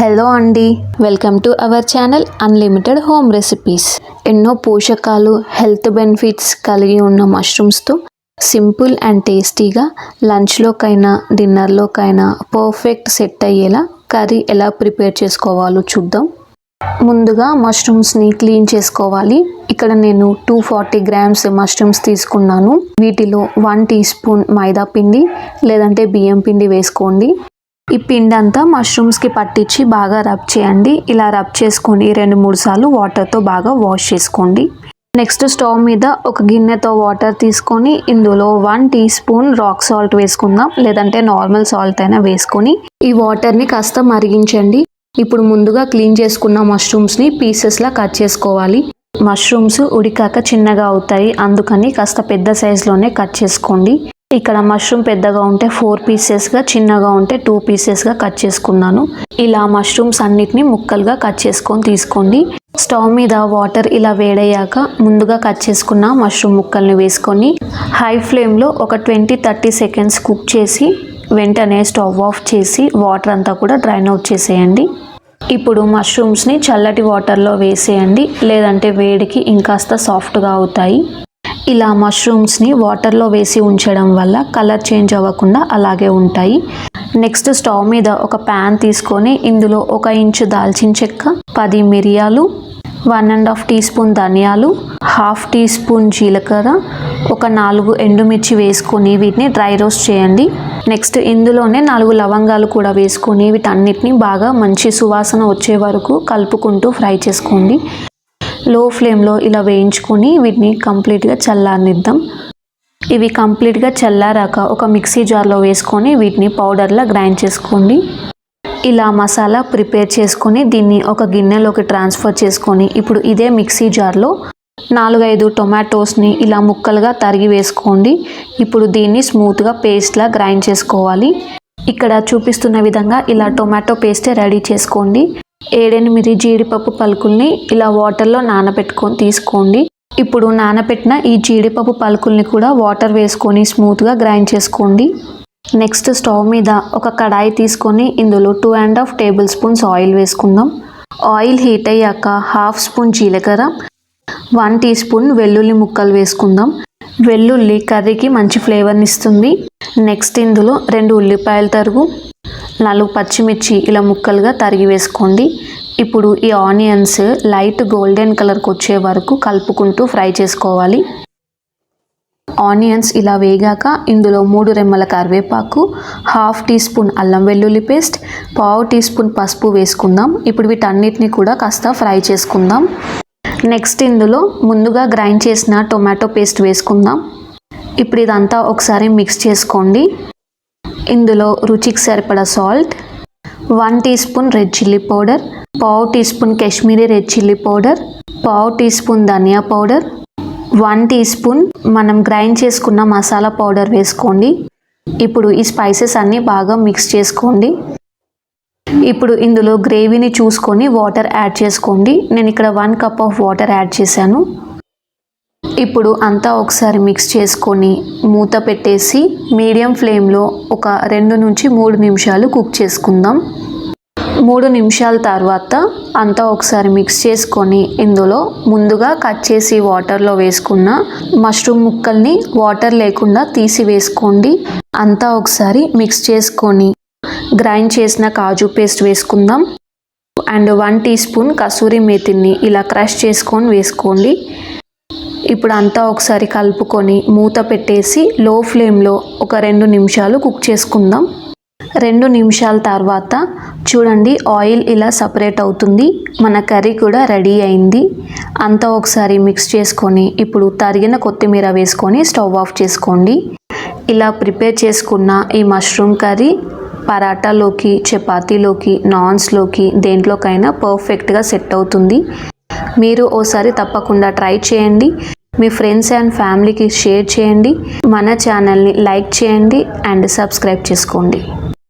Hello అండి, welcome to our channel unlimited home recipes. ఎన్నో పోషకాలు, హెల్త్ బెనిఫిట్స్ కలిగి ఉన్న మష్రూమ్స్తో సింపుల్ అండ్ టేస్టీగా లంచ్లోకైనా డిన్నర్లోకైనా పర్ఫెక్ట్ సెట్ అయ్యేలా కర్రీ ఎలా ప్రిపేర్ చేసుకోవాలో చూద్దాం. ముందుగా మష్రూమ్స్ని క్లీన్ చేసుకోవాలి. ఇక్కడ నేను 240 గ్రామ్స్ మష్రూమ్స్ తీసుకున్నాను. వీటిలో 1 టీ స్పూన్ మైదా పిండి లేదంటే బియ్యం పిండి వేసుకోండి. ఈ పిండి అంతా మష్రూమ్స్కి పట్టించి బాగా రబ్ చేయండి. ఇలా రబ్ చేసుకొని 2-3 సార్లు వాటర్తో బాగా వాష్ చేసుకోండి. నెక్స్ట్ స్టవ్ మీద ఒక గిన్నెతో వాటర్ తీసుకొని ఇందులో 1 టీ స్పూన్ రాక్ సాల్ట్ వేసుకుందాం, లేదంటే నార్మల్ సాల్ట్ అయినా వేసుకొని ఈ వాటర్ని కాస్త మరిగించండి. ఇప్పుడు ముందుగా క్లీన్ చేసుకున్న మష్రూమ్స్ని పీసెస్లా కట్ చేసుకోవాలి. మష్రూమ్స్ ఉడికాక చిన్నగా అవుతాయి, అందుకని కాస్త పెద్ద సైజులోనే కట్ చేసుకోండి. ఇక్కడ మష్రూమ్ పెద్దగా ఉంటే 4 పీసెస్గా, చిన్నగా ఉంటే 2 పీసెస్గా కట్ చేసుకున్నాను. ఇలా మష్రూమ్స్ అన్నిటిని ముక్కలుగా కట్ చేసుకొని తీసుకోండి. స్టవ్ మీద వాటర్ ఇలా వేడయ్యాక ముందుగా కట్ చేసుకున్న మష్రూమ్ ముక్కల్ని వేసుకొని హై ఫ్లేమ్లో ఒక 20-30 సెకండ్స్ కుక్ చేసి వెంటనే స్టవ్ ఆఫ్ చేసి వాటర్ అంతా కూడా డ్రైన్ అవుట్ చేసేయండి. ఇప్పుడు మష్రూమ్స్ని చల్లటి వాటర్లో వేసేయండి, లేదంటే వేడికి ఇంకాస్త సాఫ్ట్గా అవుతాయి. ఇలా మష్రూమ్స్ని వాటర్లో వేసి ఉంచడం వల్ల కలర్ చేంజ్ అవ్వకుండా అలాగే ఉంటాయి. నెక్స్ట్ స్టవ్ మీద ఒక ప్యాన్ తీసుకొని ఇందులో 1 ఇంచు దాల్చిన చెక్క, 10 మిరియాలు, 1.5 టీ స్పూన్ ధనియాలు, 1/2 టీ స్పూన్ జీలకర్ర, ఒక 4 ఎండుమిర్చి వేసుకొని వీటిని డ్రై రోస్ట్ చేయండి. నెక్స్ట్ ఇందులోనే 4 లవంగాలు కూడా వేసుకొని వీటన్నిటిని బాగా మంచి సువాసన వచ్చే వరకు కలుపుకుంటూ ఫ్రై చేసుకోండి. లో ఫ్లేమ్లో ఇలా వేయించుకొని వీటిని కంప్లీట్గా చల్లారనిద్దాం. ఇవి కంప్లీట్గా చల్లారాక ఒక మిక్సీ జార్లో వేసుకొని వీటిని పౌడర్లా గ్రైండ్ చేసుకోండి. ఇలా మసాలా ప్రిపేర్ చేసుకొని దీన్ని ఒక గిన్నెలోకి ట్రాన్స్ఫర్ చేసుకొని ఇప్పుడు ఇదే మిక్సీ జార్లో 4-5 టొమాటోస్ని ఇలా ముక్కలుగా తరిగి వేసుకోండి. ఇప్పుడు దీన్ని స్మూత్గా పేస్ట్లా గ్రైండ్ చేసుకోవాలి. ఇక్కడ చూపిస్తున్న విధంగా ఇలా టొమాటో పేస్ట్ రెడీ చేసుకోండి. 7-8 జీడిపప్పు పలుకుల్ని ఇలా వాటర్లో నానబెట్టుకొని తీసుకోండి. ఇప్పుడు నానబెట్టిన ఈ జీడిపప్పు పలుకుల్ని కూడా వాటర్ వేసుకొని స్మూత్గా గ్రైండ్ చేసుకోండి. నెక్స్ట్ స్టవ్ మీద ఒక కడాయి తీసుకొని ఇందులో 2.5 టేబుల్ స్పూన్స్ ఆయిల్ వేసుకుందాం. ఆయిల్ హీట్ అయ్యాక 1/2 స్పూన్ జీలకర్ర, 1 టీ స్పూన్ వెల్లుల్లి ముక్కలు వేసుకుందాం. వెల్లుల్లి కర్రీకి మంచి ఫ్లేవర్ని ఇస్తుంది. నెక్స్ట్ ఇందులో 2 ఉల్లిపాయల తరుగు, 4 పచ్చిమిర్చి ఇలా ముక్కలుగా తరిగి వేసుకోండి. ఇప్పుడు ఈ ఆనియన్స్ లైట్ గోల్డెన్ కలర్కి వచ్చే వరకు కలుపుకుంటూ ఫ్రై చేసుకోవాలి. ఆనియన్స్ ఇలా వేగాక ఇందులో 3 రెమ్మల కరివేపాకు, 1/2 టీ స్పూన్ అల్లం వెల్లుల్లి పేస్ట్, 1/2 టీ స్పూన్ పసుపు వేసుకుందాం. ఇప్పుడు వీటన్నిటిని కూడా కాస్త ఫ్రై చేసుకుందాం. నెక్స్ట్ ఇందులో ముందుగా గ్రైండ్ చేసిన టొమాటో పేస్ట్ వేసుకుందాం. ఇప్పుడు ఇదంతా ఒకసారి మిక్స్ చేసుకోండి. ఇందులో రుచికి సరిపడా salt, 1 teaspoon red chilli powder, 1/2 teaspoon Kashmiri red chilli powder, 1/2 teaspoon ధనియా పౌడర్, 1 టీ స్పూన్ మనం గ్రైండ్ చేసుకున్న మసాలా పౌడర్ వేసుకోండి. ఇప్పుడు ఈ స్పైసెస్ అన్నీ బాగా మిక్స్ చేసుకోండి. ఇప్పుడు ఇందులో గ్రేవీని చూసుకొని వాటర్ యాడ్ చేసుకోండి. నేను ఇక్కడ 1 కప్ ఆఫ్ వాటర్ యాడ్ చేశాను. ఇప్పుడు అంతా ఒకసారి మిక్స్ చేసుకొని మూత పెట్టేసి మీడియం ఫ్లేమ్లో ఒక 2-3 నిమిషాలు కుక్ చేసుకుందాం. 3 నిమిషాల తర్వాత అంతా ఒకసారి మిక్స్ చేసుకొని ఇందులో ముందుగా కట్ చేసి వాటర్లో వేసుకున్న మష్రూమ్ ముక్కల్ని వాటర్ లేకుండా తీసి వేసుకోండి. అంతా ఒకసారి మిక్స్ చేసుకొని గ్రైండ్ చేసిన కాజు పేస్ట్ వేసుకుందాం. అండ్ 1 టీ స్పూన్ కసూరి మేతిని ఇలా క్రష్ చేసుకొని వేసుకోండి. ఇప్పుడు అంతా ఒకసారి కలుపుకొని మూత పెట్టేసి లో ఫ్లేమ్లో ఒక 2 నిమిషాలు కుక్ చేసుకుందాం. 2 నిమిషాల తర్వాత చూడండి, ఆయిల్ ఇలా సపరేట్ అవుతుంది. మన కర్రీ కూడా రెడీ అయింది. అంతా ఒకసారి మిక్స్ చేసుకొని ఇప్పుడు తరిగిన కొత్తిమీర వేసుకొని స్టవ్ ఆఫ్ చేసుకోండి. ఇలా ప్రిపేర్ చేసుకున్న ఈ మష్రూమ్ కర్రీ పరాటాలోకి, చపాతీలోకి, నాన్స్లోకి దేంట్లోకైనా పర్ఫెక్ట్గా సెట్ అవుతుంది. మీరు ఓసారి తప్పకుండా ట్రై చేయండి. మీ ఫ్రెండ్స్ అండ్ ఫ్యామిలీకి షేర్ చేయండి. మన ఛానల్ని లైక్ చేయండి అండ్ సబ్స్క్రైబ్ చేసుకోండి.